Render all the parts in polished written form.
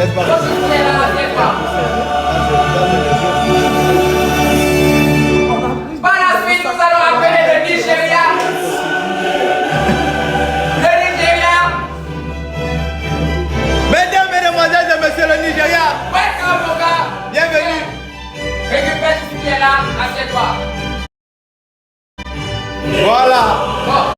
Laisse pas. Par la suite, nous allons appeler le Nigeria. Le Nigeria. Mesdames, mesdemoiselles et messieurs, le Nigeria. Welcome, mon gars. Bienvenue. Récupère ce qui est là, assieds-toi. Voilà. Bon.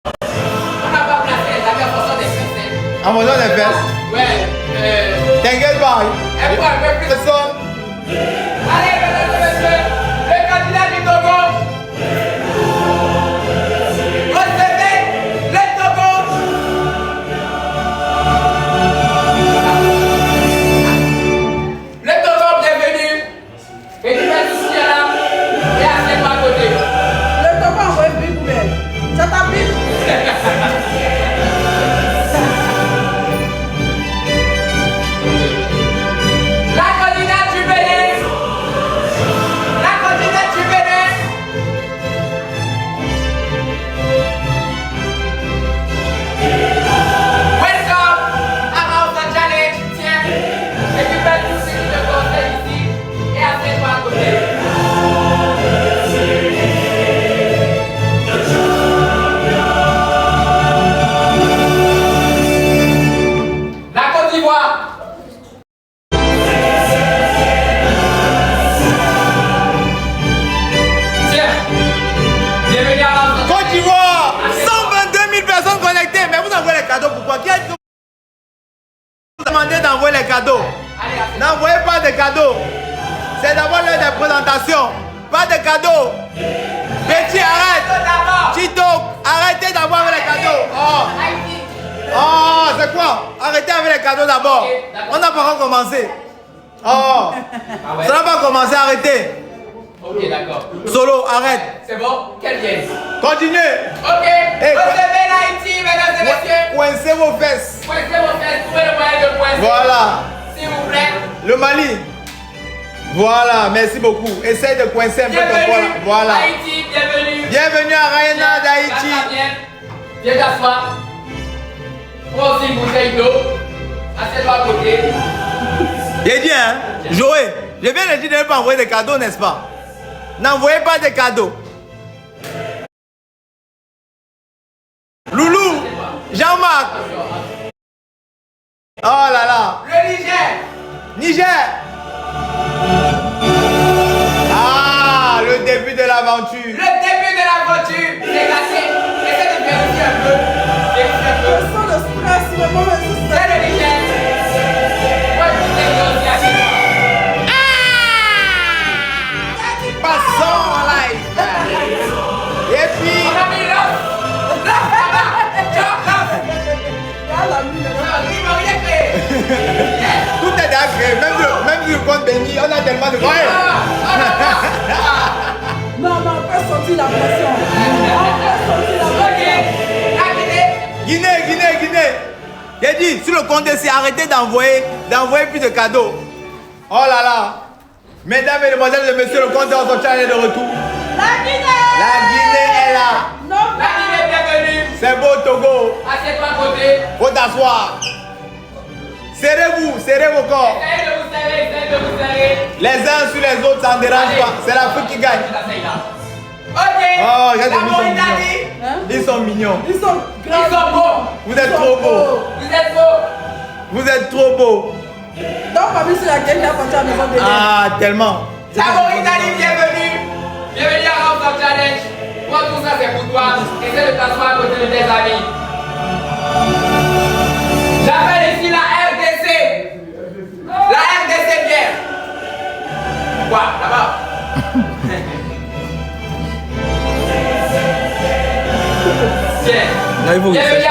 On n'a pas placé les amis en fonction des fesses. En fonction des fesses. Ouais. T'inquiète pas. Un peu plus. Ce sont. Allez, mesdames et messieurs, le candidat du Togo. Recevez le Togo. Le Togo, bienvenue. Récupère tout ce qu'il y a là et assieds-toi à côté. Le Togo envoie une bible poubelle. Ça t'a pris? La candidate du Bénin. La candidate du Bénin. Welcome à Mountain Challenge. Tiens, récupère tout ce qui te conseille ici et assieds-toi à côté. La Côte d'Ivoire. Tiens, bienvenue à Mountain Côte d'Ivoire. 122 000 personnes connectées. Mais vous envoyez les cadeaux pourquoi? Qui a demandé d'envoyer les cadeaux? Allez, assieds-toi. N'envoyez pas de cadeaux. C'est d'abord l'heure des présentations. Pas de cadeaux. Betty, arrête. D'abord. Tito, arrêtez d'envoyer les cadeaux. Oh, Haïti. oh, c'est quoi? Arrêtez avec les cadeaux d'abord. Ok, d'accord. On n'a pas encore commencé. Oh, Ah ouais. ça n'a pas commencé, arrêtez. Ok, d'accord. Solo, arrête. C'est bon? Quelle vienne? Continuez. Ok. Recevez l'Haïti, mesdames et messieurs. Coincez vos fesses. Pointez vos fesses, trouvez le moyen de pointer. Voilà. S'il vous plaît. Le Mali. Voilà, merci beaucoup. Essaye de coincer un peu ton poids. Bienvenue. Voilà. Haïti, bienvenue. Bienvenue à Raina d'Haïti. Viens t'asseoir. Prends aussi une bouteille d'eau. Assieds-toi à côté. J'ai dit, hein, Joël, je viens de dire de ne pas envoyer de cadeaux, n'est-ce pas? N'envoyez pas de cadeaux. Loulou, Jean-Marc. Oh là là. Le Niger. Niger. Ah, le début de l'aventure. Le début de l'aventure. C'est cassé. Essaie de vérifier un peu. Vérifier un Je peu. sens le stress, mais moi, C'est le Niger. Ouais, bouteille d'eau aussi, assieds-toi. Passons en live. Et puis, On a mis l'offre. L'offre là-bas. Job, l'offre. la mine. Non, il m'a rien créé. tout est déjà créé. Même sur le compte béni, on a tellement de ouais. Non, non, on peut sortir la pression. On peut sortir la Ok. pression. La Guinée. Guinée. J'ai dit, sur le compte ici, arrêtez d'envoyer plus de cadeaux. Oh là là. Mesdames, mesdemoiselles et messieurs, le compte de notre channel est de retour. La Guinée. La Guinée est là. Non, La Guinée, bienvenue. C'est beau, Togo. Assieds-toi à côté. Faut t'asseoir. Serrez-vous, serrez vos corps. Essayez de vous serrer, essayez de vous serrer. Les uns sur les autres, ça ne dérange Allez. pas. C'est l'Afrique qui gagne. Ok. Oh, regarde, La ils sont Mauritanie. Hein? Ils sont mignons. Ils sont Ils grands. sont beaux. Vous êtes trop beaux. Vous êtes beaux. Vous êtes trop beaux. Donc, parmi sur laquelle il a parti à la maison de Ah, tellement. La Mauritanie, bienvenue. Bienvenue à House Challenge. Moi, tout ça, c'est pour toi. Essaie de t'asseoir à côté de tes amis. J'appelle ici la RDC. La RDC, bien. Quoi, là-bas? Tiens. Non, il faut que Bienvenue ça-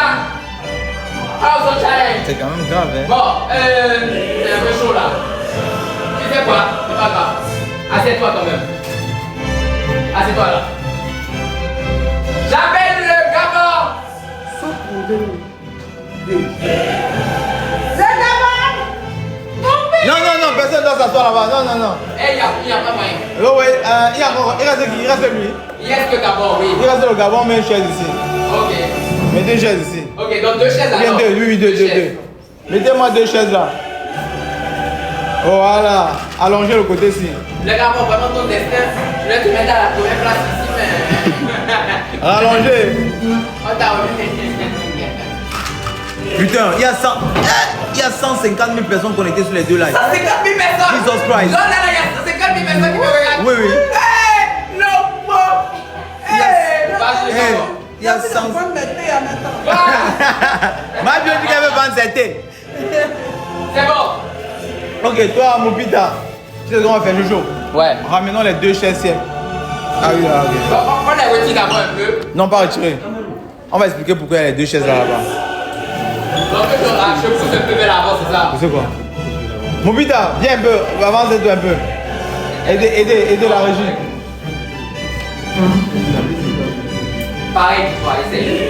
à House Challenge. C'est quand même grave, hein. Bon, c'est un peu chaud là. Tu sais quoi? C'est pas grave. Assieds-toi quand même. Assieds-toi là. J'appelle le Gabon. Non, personne ne doit s'asseoir là-bas. Non. Eh, il y a pas moyen. Oh, oui, il reste qui? Il reste lui. Il reste que Gabon, oui. Il reste le Gabon, mais une chaise ici. Ok. Mets 2 chaises ici. Ok, donc 2 chaises Bien alors. 2, oui, 2 chaises. Mettez-moi 2 chaises là. Voilà. Allongez le côté ici. Les gars, bon, vraiment ton destin, je vais te mettre à la première place ici, mais. Rallongez. On t'a remis. Putain, il y a 150 000 personnes connectées sur les deux lives. 150 000 personnes. Jesus Christ. Non, là, il y a 150 000 personnes qui me regardent. Oui, oui. Hey, non, bon. Hey, Hey, il y a 100. Ma bien dit qu'elle veut vendre cette thé. C'est bon. Ok, toi, mon pita. Tu sais ce qu'on va faire, Jojo? Ouais. Ramenons les 2 chaises. Ah oui, ah, ok. Bon, on les retire d'abord un peu. Non, pas retirer. On va expliquer pourquoi il y a les 2 chaises là-bas. Donc, je pousse un peu vers l'avant, c'est ça? Tu sais quoi? Mon pita, viens un peu. Avance-toi un peu. Aidez la régie. Pareil, tu vois, essaye.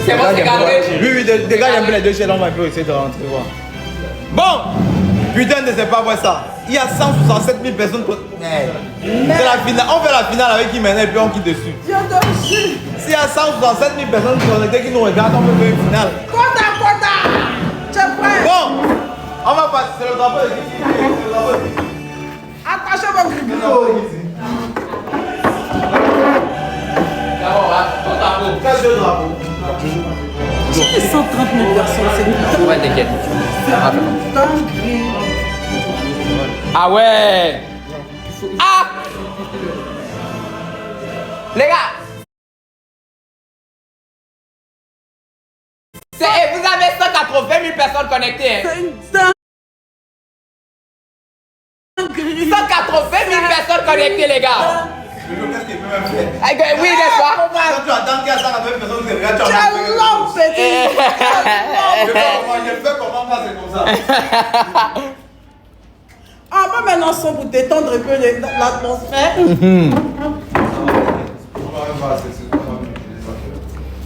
C'est bon, c'est cadré. Oui, dégage un peu les 2 chaises, on va un peu essayer de rentrer voir. Bon! Putain, ne sais pas voir ça. Il y a 167 000 personnes. C'est la finale. On fait la finale avec qui maintenant et puis on quitte dessus. S'il y a 167 000 personnes connectées qui nous regardent, on peut faire une finale. Tu es prêt? Bon! On va passer. C'est le drapeau de qui? C'est le drapeau de qui? Attachez vos C'est le gribouilles. drapeau de qui? D'abord, on t'en Quel deux drapeaux? Qui est 130 000 personnes? C'est Ouais, t'inquiète. dingue. Ah ouais. Ah. Les gars. Vous avez 180 000 personnes connectées. Hein. C'est une dinguerie. 180 000 personnes connectées, les gars. Qu'est-ce qu'il peut même faire? Oui, n'est-ce pas? Quand tu attends qu'il y a 180 personnes qui te regardent, tu Tu as es l'homme, petit. Je fais comment ça, c'est comme ça. On va maintenant son pour détendre un peu l'atmosphère.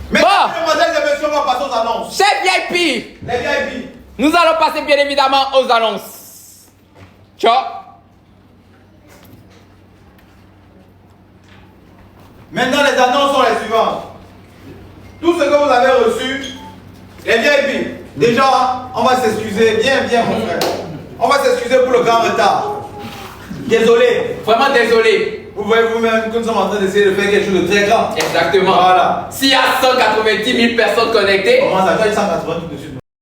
Mais Bon. mesdemoiselles et messieurs, on va passer aux annonces. Chef VIP. Les VIP. Nous allons passer bien évidemment aux annonces. Ciao. Maintenant, les annonces sont les suivantes. Tout ce que vous avez reçu, les VIP. Déjà, on va s'excuser. Bien, mon frère. On va s'excuser pour le grand retard. Désolé. Vraiment désolé. Vous voyez vous-même que nous sommes en train d'essayer de faire quelque chose de très grand. Exactement. Voilà. S'il y a 190 000 personnes connectées, Comment ça fait 180 tout de suite?